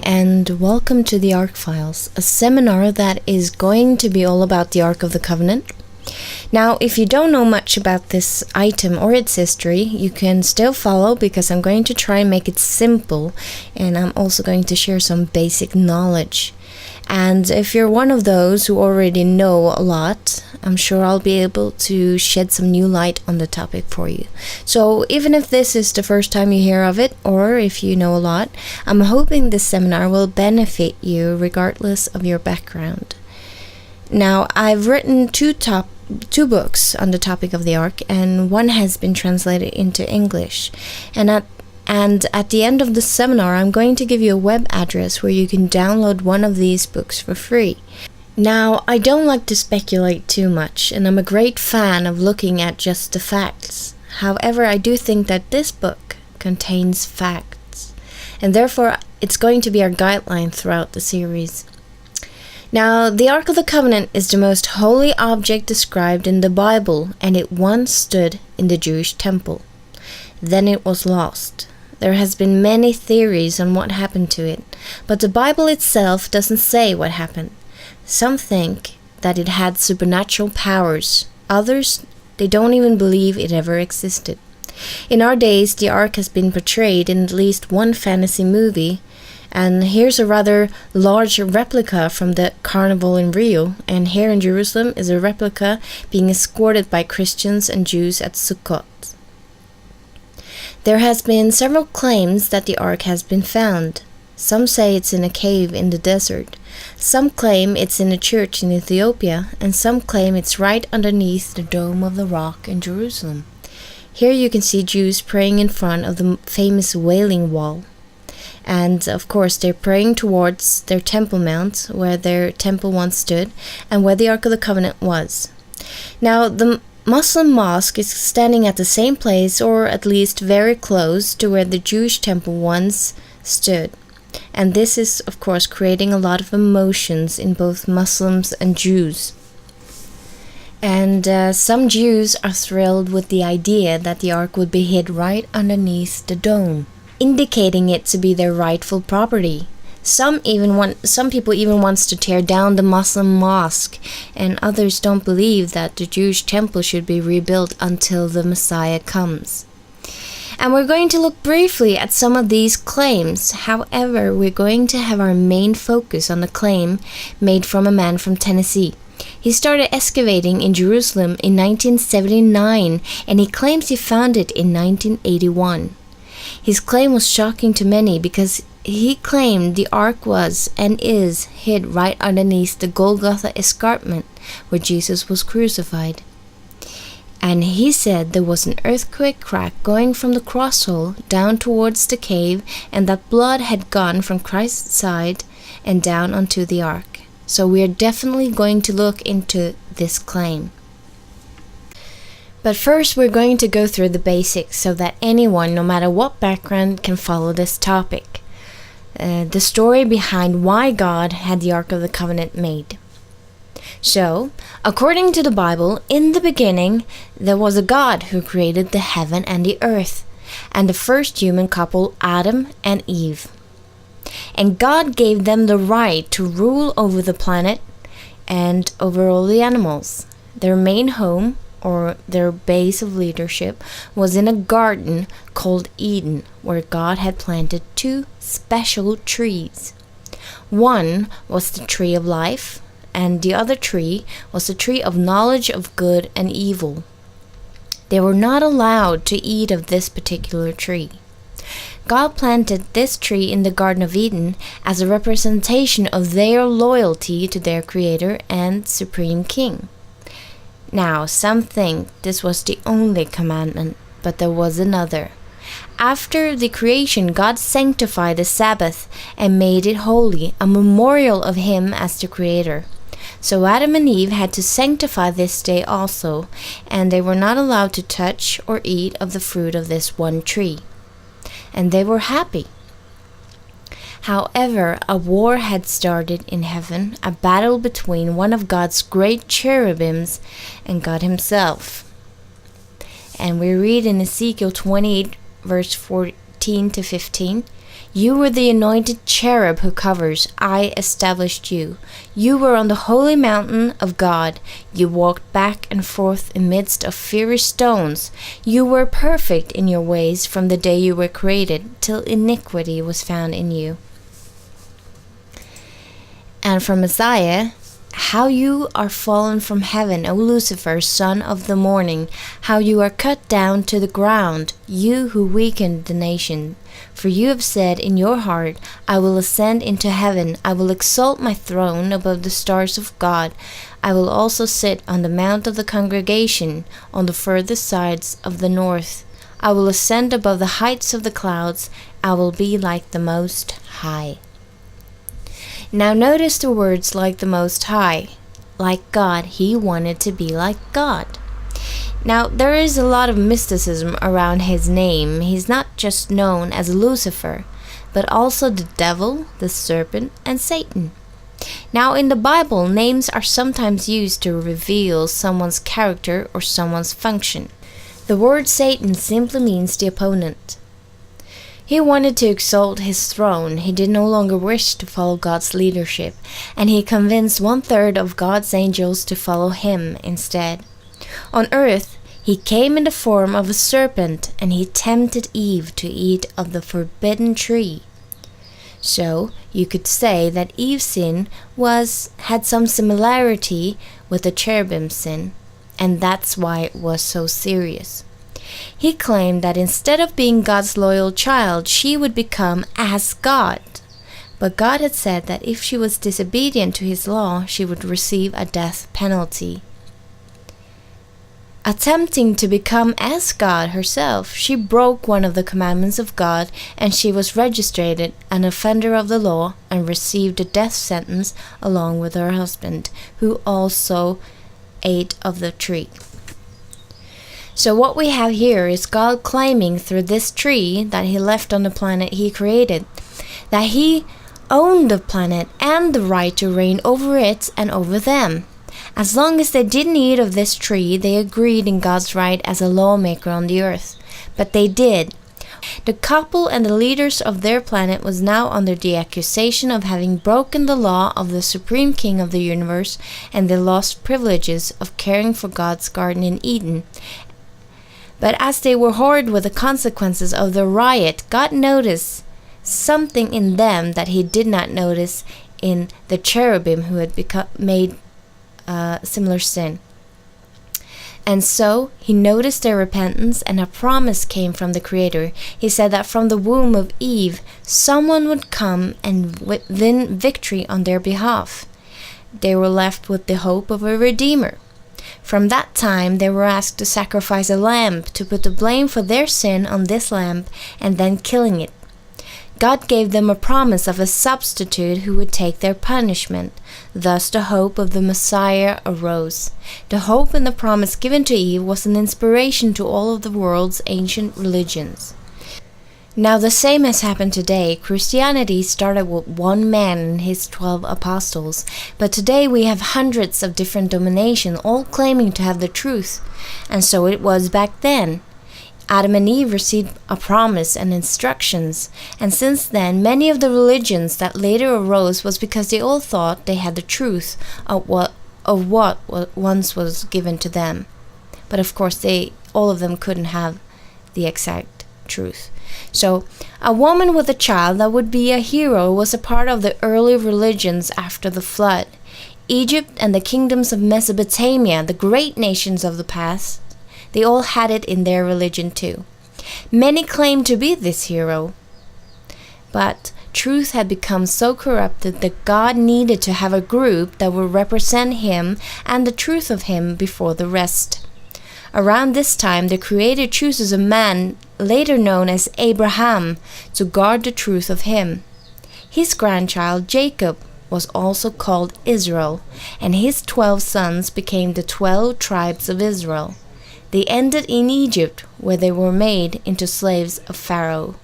and welcome to the Ark Files, a seminar that is going to be all about the Ark of the Covenant. Now, if you don't know much about this item or its history, you can still follow because I'm going to try and make it simple, and I'm also going to share some basic knowledge. And if you're one of those who already know a lot, I'm sure I'll be able to shed some new light on the topic for you. So even if this is the first time you hear of it, or if you know a lot, I'm hoping this seminar will benefit you regardless of your background. Now, I've written two books on the topic of the Ark, and one has been translated into English. And at the end of the seminar, I'm going to give you a web address where you can download one of these books for free. Now, I don't like to speculate too much, and I'm a great fan of looking at just the facts. However, I do think that this book contains facts, and therefore it's going to be our guideline throughout the series. Now, the Ark of the Covenant is the most holy object described in the Bible, and it once stood in the Jewish temple. Then it was lost. There has been many theories on what happened to it, but the Bible itself doesn't say what happened. Some think that it had supernatural powers. Others, they don't even believe it ever existed. In our days, the Ark has been portrayed in at least one fantasy movie, and here's a rather large replica from the carnival in Rio, and here in Jerusalem is a replica being escorted by Christians and Jews at Sukkot. There has been several claims that the Ark has been found. Some say it's in a cave in the desert. Some claim it's in a church in Ethiopia, and some claim it's right underneath the Dome of the Rock in Jerusalem. Here you can see Jews praying in front of the famous Wailing Wall. And of course they're praying towards their Temple Mount, where their temple once stood, and where the Ark of the Covenant was. Now, the Muslim mosque is standing at the same place, or at least very close to where the Jewish temple once stood. And this is, of course, creating a lot of emotions in both Muslims and Jews. And some Jews are thrilled with the idea that the Ark would be hid right underneath the dome, indicating it to be their rightful property. Some people even wants to tear down the Muslim mosque, and others don't believe that the Jewish temple should be rebuilt until the Messiah comes. And we're going to look briefly at some of these claims. However, we're going to have our main focus on the claim made from a man from Tennessee. He started excavating in Jerusalem in 1979, and he claims he found it in 1981. His claim was shocking to many because he claimed the Ark was and is hid right underneath the Golgotha escarpment where Jesus was crucified. And he said there was an earthquake crack going from the crosshole down towards the cave, and that blood had gone from Christ's side and down onto the Ark. So we are definitely going to look into this claim. But first, we're going to go through the basics so that anyone, no matter what background, can follow this topic. The story behind why God had the Ark of the Covenant made. So, according to the Bible, in the beginning, there was a God who created the heaven and the earth, and the first human couple, Adam and Eve. And God gave them the right to rule over the planet and over all the animals. Their main home, or their base of leadership, was in a garden called Eden, where God had planted two special trees. One was the tree of life, and the other tree was the tree of knowledge of good and evil. They were not allowed to eat of this particular tree. God planted this tree in the Garden of Eden as a representation of their loyalty to their Creator and Supreme King. Now, some think this was the only commandment, but there was another. After the creation, God sanctified the Sabbath and made it holy, a memorial of Him as the Creator. So Adam and Eve had to sanctify this day also, and they were not allowed to touch or eat of the fruit of this one tree. And they were happy. However, a war had started in heaven, a battle between one of God's great cherubims and God Himself. And we read in Ezekiel 28, verse 14 to 15, You were the anointed cherub who covers. I established you. You were on the holy mountain of God. You walked back and forth amidst of fiery stones. You were perfect in your ways from the day you were created, till iniquity was found in you. And from Isaiah, how you are fallen from heaven, O Lucifer, son of the morning, how you are cut down to the ground, you who weakened the nation. For you have said in your heart, I will ascend into heaven, I will exalt my throne above the stars of God. I will also sit on the mount of the congregation, on the furthest sides of the north. I will ascend above the heights of the clouds, I will be like the Most High. Now notice the words like the Most High. Like God, he wanted to be like God. Now there is a lot of mysticism around his name. He's not just known as Lucifer, but also the devil, the serpent, and Satan. Now in the Bible, names are sometimes used to reveal someone's character or someone's function. The word Satan simply means the opponent. He wanted to exalt his throne. He did no longer wish to follow God's leadership, and he convinced 1/3 of God's angels to follow him instead. On earth, he came in the form of a serpent, and he tempted Eve to eat of the forbidden tree. So, you could say that Eve's sin had some similarity with the cherubim's sin, and that's why it was so serious. He claimed that instead of being God's loyal child, she would become as God. But God had said that if she was disobedient to his law, she would receive a death penalty. Attempting to become as God herself, she broke one of the commandments of God, and she was registered an offender of the law and received a death sentence along with her husband, who also ate of the tree. So what we have here is God claiming through this tree that he left on the planet he created, that he owned the planet and the right to reign over it and over them. As long as they didn't eat of this tree, they agreed in God's right as a lawmaker on the earth. But they did. The couple and the leaders of their planet was now under the accusation of having broken the law of the supreme king of the universe, and they lost privileges of caring for God's garden in Eden. But as they were horrid with the consequences of the riot, God noticed something in them that he did not notice in the cherubim who had made similar sin. And so he noticed their repentance, and a promise came from the Creator. He said that from the womb of Eve, someone would come and win victory on their behalf. They were left with the hope of a Redeemer. From that time, they were asked to sacrifice a lamb, to put the blame for their sin on this lamb, and then killing it. God gave them a promise of a substitute who would take their punishment. Thus the hope of the Messiah arose. The hope and the promise given to Eve was an inspiration to all of the world's ancient religions. Now the same has happened today. Christianity started with one man and his 12 apostles, but today we have hundreds of different denominations, all claiming to have the truth. And so it was back then. Adam and Eve received a promise and instructions, and since then many of the religions that later arose was because they all thought they had the truth of what once was given to them. But of course all of them couldn't have the exact truth. So a woman with a child that would be a hero was a part of the early religions after the flood. Egypt and the kingdoms of Mesopotamia, the great nations of the past, they all had it in their religion too. Many claimed to be this hero, but truth had become so corrupted that God needed to have a group that would represent him and the truth of him before the rest. Around this time, the Creator chooses a man, later known as Abraham, to guard the truth of him. His grandchild, Jacob, was also called Israel, and his 12 sons became the 12 tribes of Israel. They ended in Egypt, where they were made into slaves of Pharaoh.